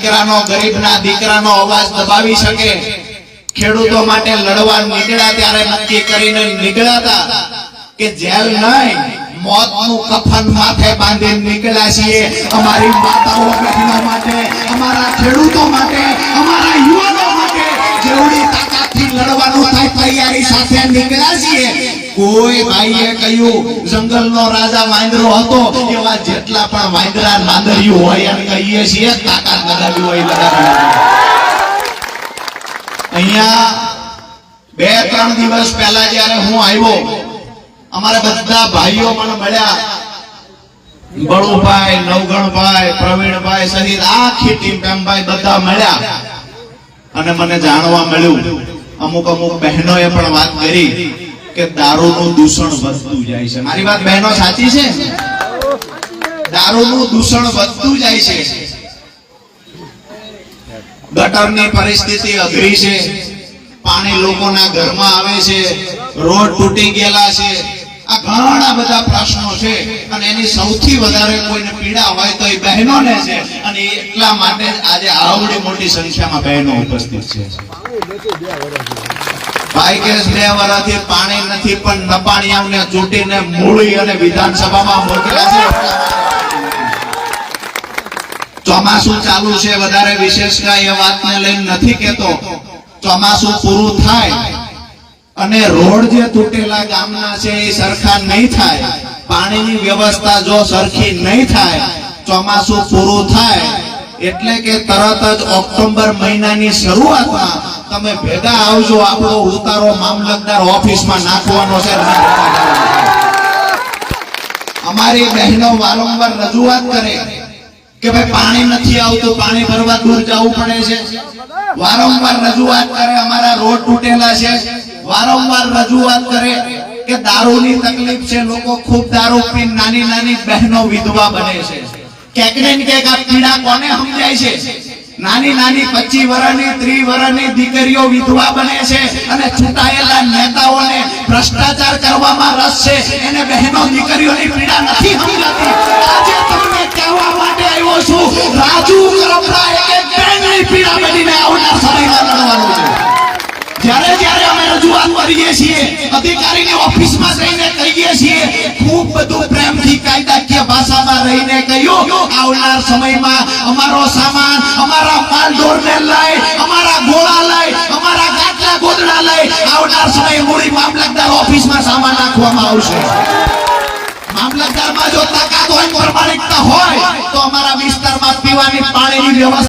દીકરાનો ગરીબના દીકરાનો અવાજ દબાવી શકે, ખેડૂતો માટે લડવા નીકળ્યા ત્યારે નક્કી કરીને નીકળ્યા હતા કે જેલ નહીં, મોતનું કફન માથે બાંધીને નીકળ્યા છીએ અમારી માતાઓ બહેનો માટે, અમારા ખેડૂતો માટે, અમારા યુવાનો માટે જેવડી તાકાતથી લડવાનું થાય તૈયારી સાથે નીકળ્યા છીએ। કોઈ ભાઈએ કહ્યું જંગલનો રાજા વાંદરો હતો, એવા જેટલા પણ વાંદરા નાંદરિયું હોય એમ કહીએ છીએ તાકાત લગાવી હોય લગાવી। અહીંયા 2-3 દિવસ પહેલા જ્યારે હું આવ્યો, અમારા બધા ભાઈઓ મને મળ્યા, બળુભાઈ, નવગણભાઈ, પ્રવીણભાઈ સહિત આખી ટીમ પ્રેમભાઈ બધા મળ્યા અને મને જાણવા મળ્યું, અમુક બહેનોએ પણ વાત કરી કે દારૂનું દૂષણ વધતું જાય છે। મારી વાત બહેનો સાચી છે? દારૂનું દૂષણ વધતું જાય છે, ગટરની પરિસ્થિતિ અઘરી છે, પાણી લોકોના ઘરમાં આવે છે, રોડ તૂટી ગયેલા છે, આ ઘણા બધા પ્રશ્નો છે અને એની સૌથી વધારે કોઈને પીડા હોય તો એ બહેનોને છે અને એટલા માટે આજે આવડી મોટી સંખ્યામાં બહેનો ઉપસ્થિત છે। ભાઈ કે 2 વર્ષથી પાણી નથી પણ નપાણિયાઓને ચૂંટીને મૂળી અને વિધાનસભામાં મોકલ્યા છે। ચોમાસું ચાલુ છે, વધારે વિશેષ કઈ એ વાતને લઈને નથી કેતો, ચોમાસું પૂરું થાય અને રોડ જે તૂટેલા ગામના છે એ સરખા નહીં થાય, પાણીની વ્યવસ્થા જો સરખી નહીં થાય, ચોમાસું પૂરું થાય એટલે કે તરત જ ઓક્ટોબર મહિનાની શરૂઆતમાં તમે ભેગા આવજો, આપણો ઉતારો મામલતદાર ઓફિસમાં નાખવાનો છે। અમારી બહેનો વારંવાર રજૂઆત કરે કે ભાઈ પાણી નથી આવતું, પાણી ભરવા દૂર જવું પડે છે, વારંવાર રજૂઆત કરે અમારા રોડ તૂટેલા છે, વારંવાર રજૂઆત કરે કે દારૂની તકલીફ છે, લોકો ખૂબ દારૂ પીને નાની નાની બહેનો વિધવા બને છે। ક્યાંક ને ક્યાંક આ પીડા કોને સમજાય છે? નાની નાની 25 વર્ષની 30 વર્ષની દીકરીઓ વિધવા બને છે અને ચૂંટાયેલા નેતાઓને ભ્રષ્ટાચાર કરવામાં રસ છે, એને બહેનો દીકરીઓની પીડા નથી સમજાતી। આજે તમને કહેવા માટે આવ્યો છું, રાજુ કરપડા એક બહેનની પીડા બનીને આવનાર સમયમાં લડવાનું છે। જ્યારે જ્યારે અમે રજૂઆત કરીએ છીએ, અધિકારીની ઓફિસમાં જઈને કહીએ છીએ, ખૂબ બધું પ્રેમથી કાયદાકીય ભાષામાં રહીને કહ્યું, આવનાર સમયમાં અમારો સામાન, અમારા માલઢોરને લઈ, અમારા ગોળા લઈ, અમારા ગાટલા ગોદડા લઈ આવનાર સમયે મૂળી મામલતદાર ઓફિસમાં સામાન નાખવામાં આવશે। મામલતદારમાં જો તાકાત હોય, પ્રમાણિકતા હોય તો અમારા વિસ્તારમાં પીવાની પાણીની વ્યવસ્થા